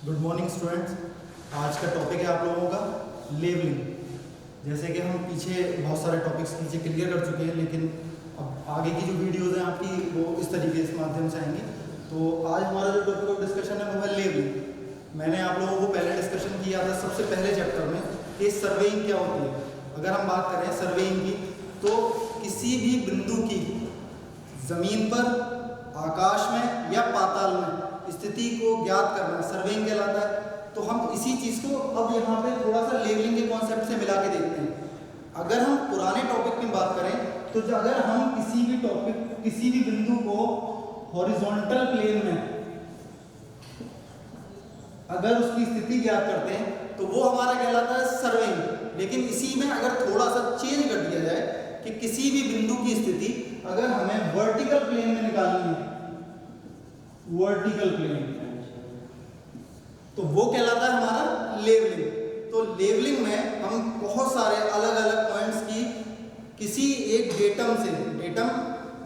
Good morning students. आज का topic है आप लोगों का लेवलिंग। जैसे कि हम पीछे बहुत सारे टॉपिक्स नीचे क्लियर कर चुके हैं, लेकिन अब आगे की जो वीडियोज़ हैं आपकी वो इस तरीके से माध्यम से आएंगी। तो आज हमारा जो टॉपिक ऑफ डिस्कशन है वो है लेवलिंग। मैंने आप लोगों को पहले डिस्कशन किया था सबसे पहले चैप्टर में कि सर्वेइंग क्या होती है। अगर हम बात करें सर्वेइंग की, तो किसी भी बिंदु की ज़मीन पर, आकाश में या पाताल में स्थिति को ज्ञात करना सर्वेइंग कहलाता है। तो हम इसी चीज़ को अब यहाँ पे थोड़ा सा लेवलिंग के कॉन्सेप्ट से मिला के देखते हैं। अगर हम पुराने टॉपिक की बात करें तो अगर हम किसी भी बिंदु को हॉरिजॉन्टल प्लेन में अगर उसकी स्थिति ज्ञात करते हैं तो वो हमारा कहलाता है सर्वेइंग। लेकिन इसी में अगर थोड़ा सा चेंज कर दिया जाए कि किसी भी बिंदु की स्थिति अगर हमें वर्टिकल प्लेन में निकालनी है, वर्टिकल प्लेन, तो वो कहलाता है हमारा लेवलिंग। तो लेवलिंग में हम बहुत सारे अलग अलग पॉइंट्स की किसी एक डेटम से, डेटम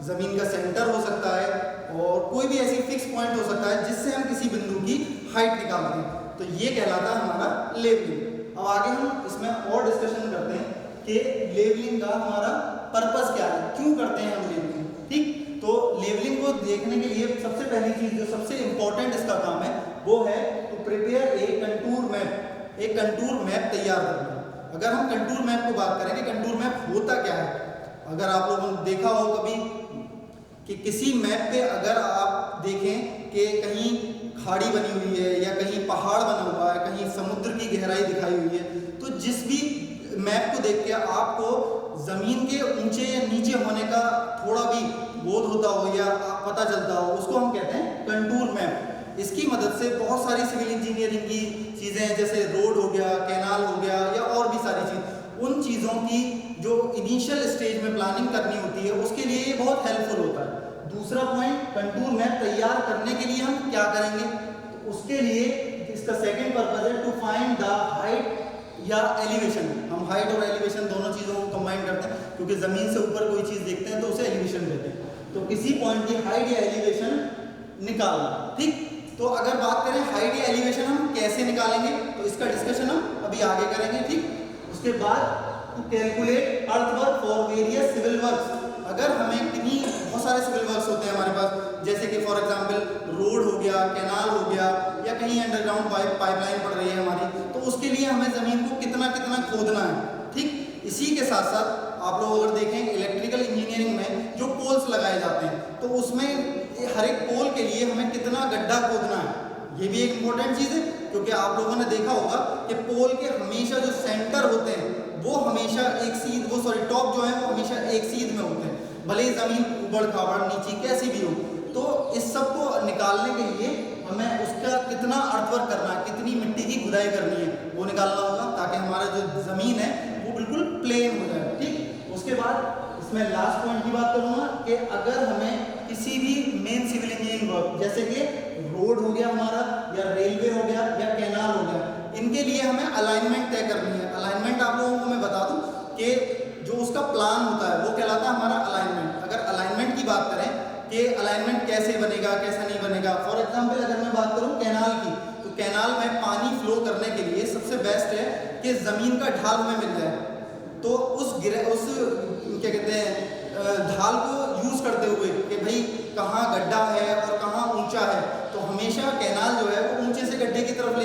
जमीन का सेंटर हो सकता है और कोई भी ऐसी फिक्स पॉइंट हो सकता है जिससे हम किसी बिंदु की हाइट निकालते हैं, तो ये कहलाता है हमारा लेवलिंग। अब आगे हम इसमें और डिस्कशन करते हैं कि लेवलिंग का हमारा पर्पस क्या है, क्यों करते हैं हम लेवलिंग। ठीक, तो लेवलिंग को देखने के लिए सबसे पहली चीज जो सबसे इंपॉर्टेंट इसका काम है वो है to prepare a contour map, एक कंटूर मैप तैयार करना। अगर हम कंटूर मैप को बात करें कि कंटूर मैप होता क्या है, अगर आप लोगों ने देखा हो कभी कि किसी मैप पे अगर आप देखें कि कहीं खाड़ी बनी हुई है या कहीं पहाड़ बना हुआ है, कहीं समुद्र की गहराई दिखाई हुई है, तो जिस भी मैप को देख के आपको जमीन के ऊंचे या नीचे होने का थोड़ा भी बोध होता हो या पता चलता हो, उसको हम कहते हैं कंटूर मैप। इसकी मदद से बहुत सारी सिविल इंजीनियरिंग की चीज़ें हैं, जैसे रोड हो गया, कैनाल हो गया या और भी सारी चीज़, उन चीज़ों की जो इनिशियल स्टेज में प्लानिंग करनी होती है उसके लिए ये बहुत हेल्पफुल होता है। दूसरा पॉइंट, कंटूर मैप तैयार करने के लिए हम क्या करेंगे, तो उसके लिए इसका सेकेंड पर्पज है टू फाइंड द हाइट या एलिवेशन। हम हाइट और एलिवेशन दोनों चीज़ों को कंबाइन करते हैं, क्योंकि ज़मीन से ऊपर कोई चीज़ देखते हैं तो उसे एलिवेशन कहते हैं। तो किसी पॉइंट की हाइट या एलिवेशन निकालना। ठीक, तो अगर बात करें हाइट या एलिवेशन हम कैसे निकालेंगे, तो इसका डिस्कशन हम अभी आगे करेंगे। ठीक, उसके बाद to calculate earthwork for various civil works. अगर हमें किन्हीं बहुत सारे सिविल वर्क्स होते हैं हमारे पास, जैसे कि फॉर एग्जांपल रोड हो गया, कैनाल हो गया या कहीं अंडरग्राउंड पाइपलाइन पड़ रही है हमारी, तो उसके लिए हमें ज़मीन को कितना कितना खोदना है। ठीक, इसी के साथ साथ आप लोग अगर देखें इलेक्ट्रिकल इंजीनियरिंग में जो पोल्स लगाए जाते हैं, तो उसमें हर एक पोल के लिए हमें कितना गड्ढा खोदना है, ये भी एक इम्पोर्टेंट चीज़ है। क्योंकि आप लोगों ने देखा होगा कि पोल के हमेशा जो सेंटर होते हैं वो हमेशा एक सीध, टॉप जो है वो हमेशा एक सीध में होते हैं, भले ही ज़मीन ऊबड़ खाबड़ नीचे कैसी भी हो। तो इस सब को निकालने के लिए हमें उसका कितना अर्थवर्क करना है, कितनी मिट्टी की खुदाई करनी है, वो निकालना होगा, ताकि हमारा जो ज़मीन है वो बिल्कुल प्लेन हो जाए। ठीक, उसके बाद इसमें लास्ट पॉइंट की बात करूँगा कि अगर हमें किसी भी मेन सिविल इंजीनियरिंग वर्क, जैसे कि रोड हो गया हमारा या रेलवे हो गया या कैनाल हो गया, इनके लिए हमें अलाइनमेंट तय करनी है। अलाइनमेंट आप लोगों को मैं बता दूं कि जो उसका प्लान होता है वो कहलाता है हमारा अलाइनमेंट। अगर अलाइनमेंट की बात करें कि अलाइनमेंट कैसे बनेगा, कैसा नहीं बनेगा, फॉर एग्जांपल अगर मैं बात करूं कैनाल की, तो कैनाल में पानी फ्लो करने के लिए सबसे बेस्ट है कि ज़मीन का ढाल हमें मिल जाए। तो उस क्या कहते हैं ढाल को यूज़ करते हुए कि भाई कहाँ गड्ढा है और कहाँ ऊंचा है, तो हमेशा कैनाल जो है वो ऊंचे से गड्ढे की तरफ ले।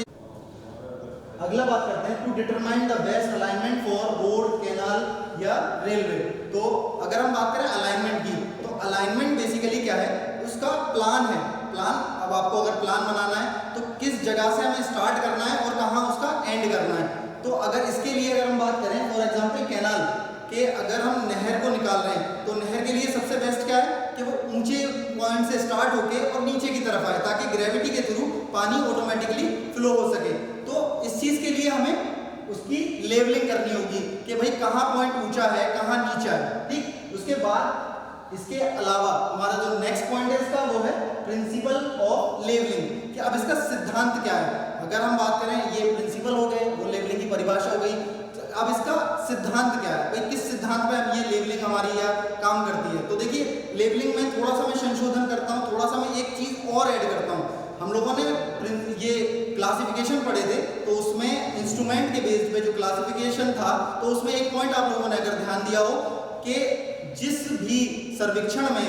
अगला बात करते हैं to determine the best alignment for road, canal या रेलवे। तो अगर हम बात करें अलाइनमेंट की, तो अलाइनमेंट बेसिकली क्या है, उसका प्लान है। प्लान, अब आपको अगर प्लान बनाना है तो किस जगह से हमें स्टार्ट करना है और कहाँ उसका एंड करना है। तो अगर इसके लिए अगर हम बात करें फॉर एग्जाम्पल कैनाल के, अगर हम नहर को निकाल रहे हैं तो नहर के लिए सबसे बेस्ट क्या है कि वो ऊंचे पॉइंट से स्टार्ट होके और नीचे की तरफ आए, ताकि ग्रेविटी के थ्रू पानी ऑटोमेटिकली फ्लो हो सके। तो इस चीज़ के लिए हमें उसकी लेवलिंग करनी होगी कि भाई कहाँ पॉइंट ऊंचा है, कहाँ नीचा है। ठीक, उसके बाद इसके अलावा हमारा जो नेक्स्ट पॉइंट है इसका वो है प्रिंसिपल ऑफ लेवलिंग, कि अब इसका सिद्धांत क्या है। अगर हम बात करें, ये प्रिंसिपल हो गए, वो लेवलिंग की परिभाषा हो गई, अब इसका सिद्धांत क्या है, भाई किस सिद्धांत पे अब ये लेवलिंग हमारी या काम करती है। तो देखिए लेवलिंग में थोड़ा सा मैं संशोधन करता हूँ, थोड़ा सा मैं एक चीज़ और ऐड करता हूँ हम लोगों ने ये क्लासिफिकेशन पढ़े थे, तो उसमें इंस्ट्रूमेंट के बेस पे जो क्लासिफिकेशन था, तो उसमें एक पॉइंट आप लोगों ने अगर ध्यान दिया हो कि जिस भी सर्वेक्षण में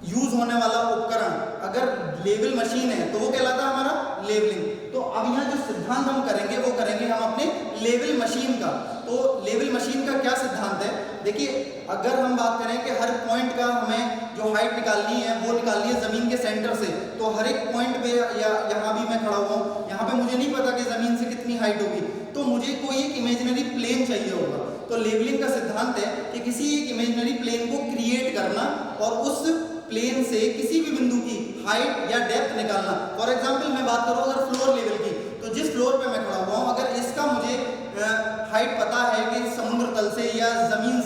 यूज होने वाला उपकरण अगर लेवल मशीन है तो वो कहलाता है हमारा लेवलिंग। तो अब यहाँ जो सिद्धांत हम करेंगे वो करेंगे हम अपने लेवल मशीन का। तो लेवल मशीन का क्या सिद्धांत है, देखिए अगर हम बात करें कि हर पॉइंट का हमें जो हाइट निकालनी है वो निकालनी है जमीन के सेंटर से, तो हर एक पॉइंट पे या यहाँ भी मैं खड़ा हुआ हूँ, यहाँ पे मुझे नहीं पता कि जमीन से कितनी हाइट होगी, तो मुझे कोई एक इमेजिनरी प्लेन चाहिए होगा। तो लेवलिंग का सिद्धांत है कि किसी एक इमेजिनरी प्लेन को क्रिएट करना और उस प्लेन से किसी भी बिंदु की हाइट या डेप्थ निकालना। फॉर एग्जांपल मैं बात करूं अगर फ्लोर लेवल की, तो जिस फ्लोर पे मैं खड़ा हुआ हूं अगर इसका मुझे हाइट पता है कि समुद्र तल से या जमीन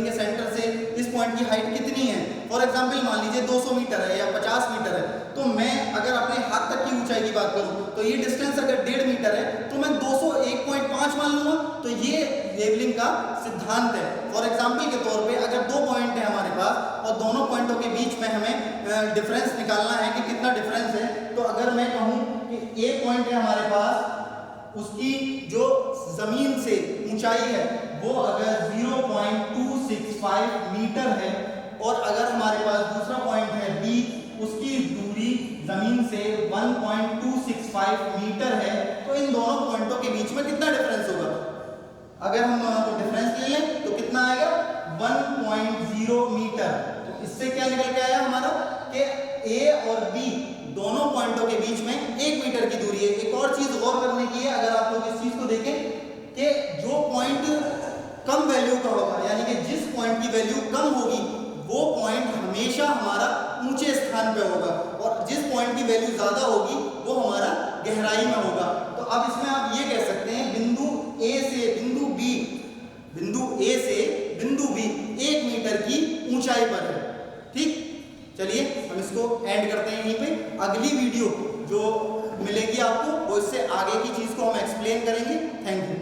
के सेंटर से इस पॉइंट की हाइट कितनी है, फॉर एग्जांपल मान लीजिए 200 मीटर है या 50 मीटर है, तो मैं अगर अपने हाथ तक की ऊंचाई की बात करूं तो ये डिस्टेंस अगर 1.5 मीटर है तो मैं 200 1.5 मान लूंगा। तो ये लेवलिंग का सिद्धांत है। फॉर एग्जांपल के तौर पे अगर दो पॉइंट है हमारे पास और दोनों पॉइंटों के बीच में हमें डिफरेंस निकालना है कि कितना डिफरेंस है, तो अगर मैं कहूं कि एक पॉइंट है हमारे पास, उसकी जो जमीन से ऊंचाई है वो अगर 0.265 मीटर है और अगर हमारे पास दूसरा पॉइंट है बी, उसकी दूरी जमीन से 1.265 मीटर है, तो इन दोनों पॉइंटों के बीच में कितना डिफरेंस होगा? अगर हम दोनों को डिफरेंस ले लें तो कितना आएगा? 1.0 मीटर। तो इससे क्या निकल के आया हमारा कि ए और बी दोनों पॉइंटों के बीच में 1 मीटर की दूरी है। एक और चीज गौर करने की है, अगर आप लोग इस चीज को देखें कि जो पॉइंट कम वैल्यू का होगा, यानी कि जिस पॉइंट की वैल्यू कम होगी वो पॉइंट हमेशा हमारा ऊंचे स्थान पे होगा और जिस पॉइंट की वैल्यू ज्यादा होगी वो हमारा गहराई में होगा। तो अब इसमें आप ये कह सकते हैं बिंदु ए से बिंदु बी 1 मीटर की ऊंचाई पर है। ठीक, चलिए हम इसको एंड करते हैं यहीं पे। अगली वीडियो जो मिलेगी आपको वो इससे आगे की चीज को हम एक्सप्लेन करेंगे। Thank you.